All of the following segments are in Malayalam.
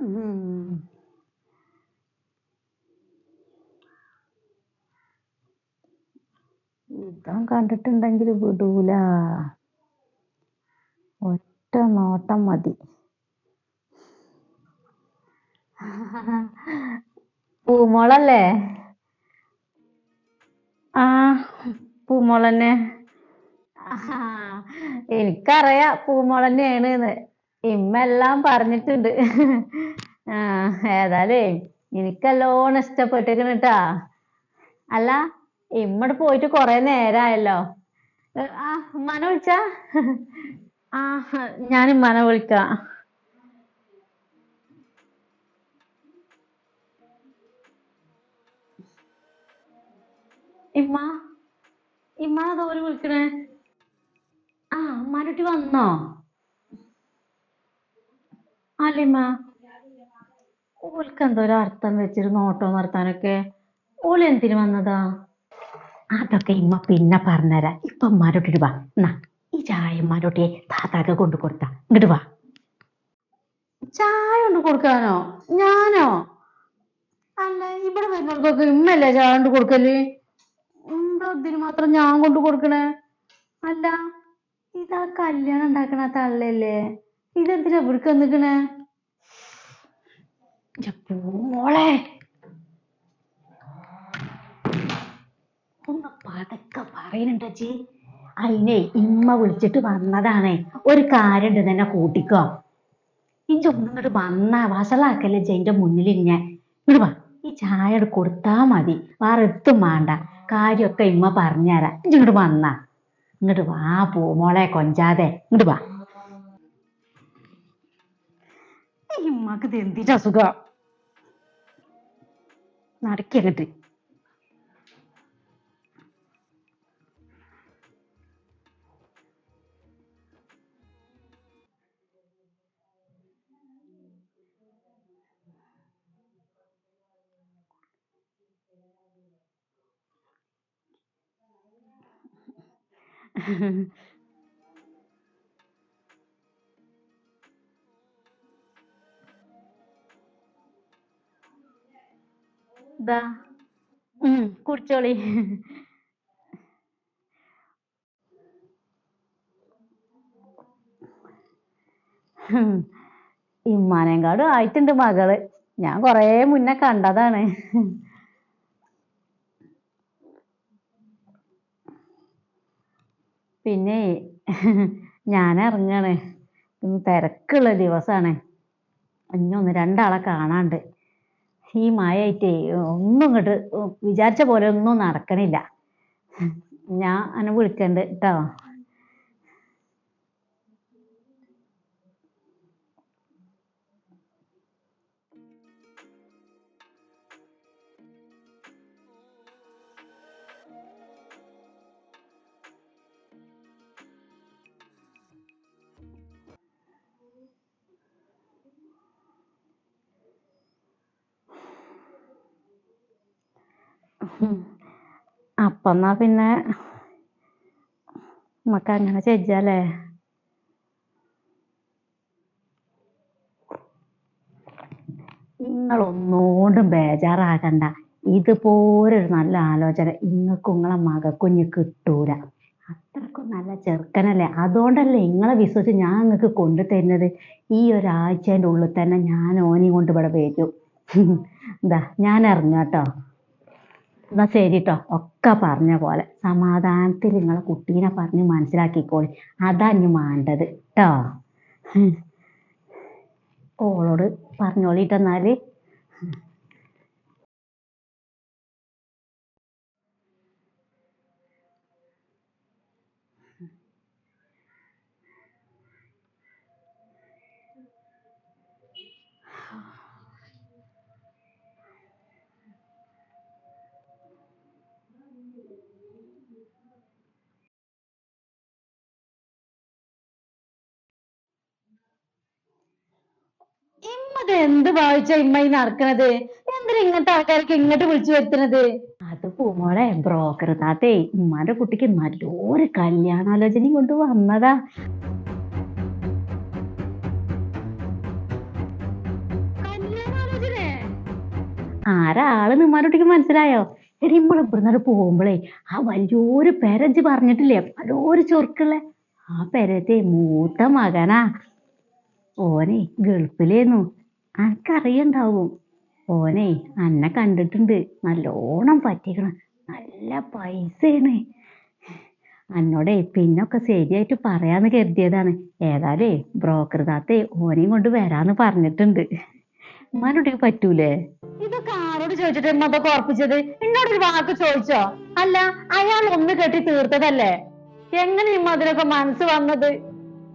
ഉം. യുദ്ധം കണ്ടിട്ടുണ്ടെങ്കിൽ വിടൂല. ഒറ്റ നോട്ടം മതി. പൂമോളല്ലേ? ആ, പൂമോളന്നെ. ആഹാ, എനിക്കറിയാം പൂമോളന്നെയാണ്ന്ന്. ഇമ്മ എല്ലാം പറഞ്ഞിട്ടുണ്ട്. ആ, ഏതായാലേ എനിക്കല്ലോണം ഇഷ്ടപ്പെട്ടിരിക്കണ് ട്ടാ. അല്ല, ഇമ്മട് പോയിട്ട് കൊറേ നേരായല്ലോ. ആ, ഉമ്മാനെ വിളിച്ചാ? ആ, ഞാൻ ഉമ്മാനെ വിളിക്കാം. ഇമ്മ, ഇമ്മാനതാ ഓര് വിളിക്കണേ. ആ, ഉമ്മാനുട്ടി വന്നോ? അല്ലിമ്മ, ഓൾക്ക് എന്തോ ഒരു അർത്ഥം വെച്ചിട്ട് നോട്ടം വർത്താനൊക്കെ. ഓൾ എന്തിനു വന്നതാ? അതൊക്കെ ഇമ്മ പിന്നെ പറഞ്ഞുതരാം. ഇപ്പൊ ഉമ്മാനോട്ടിട്ട് വാ. എന്നാ ഈ ചായ ഉമ്മാനോട്ടിയെ താത്താക്ക് കൊണ്ടു കൊടുത്താ ഇങ്ങോട്ട് വാ. ചായ കൊണ്ട് കൊടുക്കാനോ? ഞാനോ? അല്ല, ഇവിടെ വരുന്നവർക്കൊക്കെ ഇമ്മല്ലേ ചായ കൊണ്ട് കൊടുക്കല്? എന്താ ഇതിന് മാത്രം ഞാൻ കൊണ്ട് കൊടുക്കണേ? അല്ല, ഇതാ കല്യാണം ഉണ്ടാക്കണ തള്ളല്ലേ? ഇതെന്തിനാ ഇവിടേക്ക് വന്നിക്കണേ? മോളെ, ഒന്ന് പതക്കെ പറയുന്നുണ്ടോ ചി? അതിനെ ഇമ്മ വിളിച്ചിട്ട് വന്നതാണേ. ഒരു കാര്യം ഉണ്ട് തന്നെ കൂട്ടിക്കോ. ഇഞ്ച ഒന്നും ഇങ്ങോട്ട് വന്നാ വഷളാക്കല്ലേ ചെന്റെ മുന്നിൽ ഞാൻ. ഇങ്ങോട്ട് വാ. ഈ ചായ കൊടുത്താ മതി, വേറെ എത്തും വേണ്ട. കാര്യമൊക്കെ ഇമ്മ പറഞ്ഞുതരാം. ഇഞ്ച ഇങ്ങോട്ട് വന്നാ. ഇങ്ങോട്ട് വാ പൂമോളെ, കൊഞ്ചാതെ ഇങ്ങോട്ട് വാ. ഇമ്മക്ക് ഇത് എന്തിന്റെ അസുഖം? നടക്കങ്ങട്ട്. ഇതാ, കുടിച്ചോളി. ഇമ്മാനേങ്കാടും ആയിട്ടുണ്ട് മകള്. ഞാൻ കൊറേ മുന്നേ കണ്ടതാണ്. പിന്നെ ഞാൻ ഇറങ്ങാണ്. ഇന്ന് തിരക്കുള്ള ദിവസാണ്. ഇഞ്ഞൊന്ന് രണ്ടാളെ കാണാണ്ട്. ഈ മഴയായിട്ടേ ഒന്നും ഇങ്ങോട്ട് വിചാരിച്ച പോലെ ഒന്നും നടക്കണില്ല. ഞാൻ അന്നെ വിളിക്കണ്ട് ട്ടോ. അപ്പൊ എന്നാ പിന്നെ നമുക്ക് അങ്ങനെ ചെയ്യാല്ലേ? നിങ്ങളൊന്നുകൊണ്ടും ബേജാറാകണ്ട. ഇതുപോലൊരു നല്ല ആലോചന ഇങ്ങക്കും നിങ്ങളെ മകക്കും ഇനി കിട്ടൂല. അത്രക്കും നല്ല ചെറുക്കനല്ലേ. അതുകൊണ്ടല്ലേ നിങ്ങളെ വിശ്വസിച്ച് ഞാൻ നിങ്ങൾക്ക് കൊണ്ടു തരുന്നത്. ഈ ഒരാഴ്ചേൻ്റെ ഉള്ളിൽ തന്നെ ഞാൻ ഓനെയും കൊണ്ട് ഇവിടെ വരും. എന്താ, ഞാൻ ഇറങ്ങാട്ടോ. എന്നാ ശരി ട്ടോ. ഒക്കെ പറഞ്ഞ പോലെ സമാധാനത്തിൽ നിങ്ങളെ കുട്ടീനെ പറഞ്ഞ് മനസ്സിലാക്കിക്കോളി. അതാ ഇനി വേണ്ടത് ട്ടോ. ഓളോട് പറഞ്ഞോളിട്ടെന്നാല്. ഇമ്മത് എന്ത് ഭാവിച്ച ഇമ്മ ഈ നടക്കണത്? എന്തിനാ ഇങ്ങനത്തെ ആൾക്കാർക്ക് ഇങ്ങോട്ട് വിളിച്ചു വരുത്തുന്നത്? അത് പൂമോളെ, ബ്രോക്കർ താത്തേ ഉമ്മാന്റെ കുട്ടിക്ക് നല്ലൊരു കല്യാണാലോചനയും കൊണ്ട് വന്നതാ. ആരാള് നിമ്മാനോട്ടിക്ക് മനസ്സിലായോ? എടി നമ്മള് ഇവിടുന്ന് പോകുമ്പോഴേ ആ വലിയൊരു പെരജ് പറഞ്ഞിട്ടില്ലേ, വലിയൊരു ചൊറുക്കുള്ള ആ പെരത്തെ മൂത്ത മകനാ. ഓനെ ഗൾഫിലേന്നു. അനക്കറിയണ്ടാവും. ഓനെ അന്നെ കണ്ടിട്ടുണ്ട്, നല്ലോണം പറ്റിക്കണ്, നല്ല പൈസയാണ്. അന്നോടേ പിന്നൊക്കെ ശരിയായിട്ട് പറയാന്ന് കരുതിയതാണ്. ഏതായാലേ ബ്രോക്കർ താത്തേ ഓനെയും കൊണ്ട് വരാന്ന് പറഞ്ഞിട്ടുണ്ട്. ഉമ്മാനോട്ടേക്ക് പറ്റൂലേ? ഇതൊക്കെ ആരോട് ചോദിച്ചിട്ട് ഉമ്മ ഇതൊക്കെ ഉറപ്പിച്ചത്? എന്നോടൊരു വാക്ക് ചോദിച്ചോ? അല്ല, അയാൾ ഒന്ന് കെട്ടി തീർത്തതല്ലേ, എങ്ങനെ ഉമ്മ അതിനൊക്കെ മനസ്സ് വന്നത്?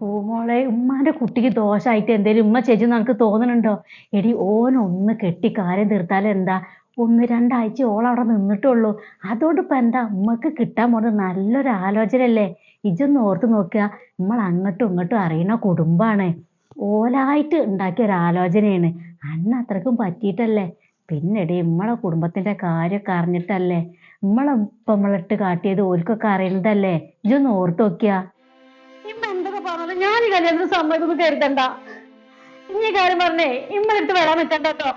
ഓ മോളെ, ഉമ്മാന്റെ കുട്ടിക്ക് ദോഷായിട്ട് എന്തേലും ഉമ്മ ചേച്ചി നിനക്ക് തോന്നുന്നുണ്ടോ? എടി ഓനൊന്ന് കെട്ടി കാര്യം തീർത്താലും എന്താ, ഒന്ന് രണ്ടാഴ്ച ഓളവിടെ നിന്നിട്ടുള്ളൂ. അതോട് ഇപ്പൊ എന്താ, ഉമ്മക്ക് കിട്ടാൻ പോണത് നല്ലൊരു ആലോചനയല്ലേ. ഇജൊന്ന് ഓർത്ത് നോക്കുക, നമ്മൾ അങ്ങോട്ടും ഇങ്ങോട്ടും അറിയണ കുടുംബാണ്, ഓലായിട്ട് ഉണ്ടാക്കിയ ഒരു ആലോചനയാണ്. അന്ന് അത്രക്കും പറ്റിയിട്ടല്ലേ. പിന്നെടി നമ്മളെ കുടുംബത്തിന്റെ കാര്യമൊക്കെ അറിഞ്ഞിട്ടല്ലേ, നമ്മളെ ഇപ്പൊ നമ്മളിട്ട് കാട്ടിയത് ഓൽക്കൊക്കെ അറിയുന്നതല്ലേ. ഇജൊന്ന് ഓർത്ത് നോക്കിയാ. ഇമ്മ എന്തൊക്കെ പറഞ്ഞത് ഞാൻ ഈ കല്യാണത്തിന് സമ്മതിക്കുന്നു കരുതണ്ട. ഇനി കാര്യം പറഞ്ഞേ ഇമ്മ എടുത്ത് വരാൻ നിൽക്കണ്ട കേട്ടോ.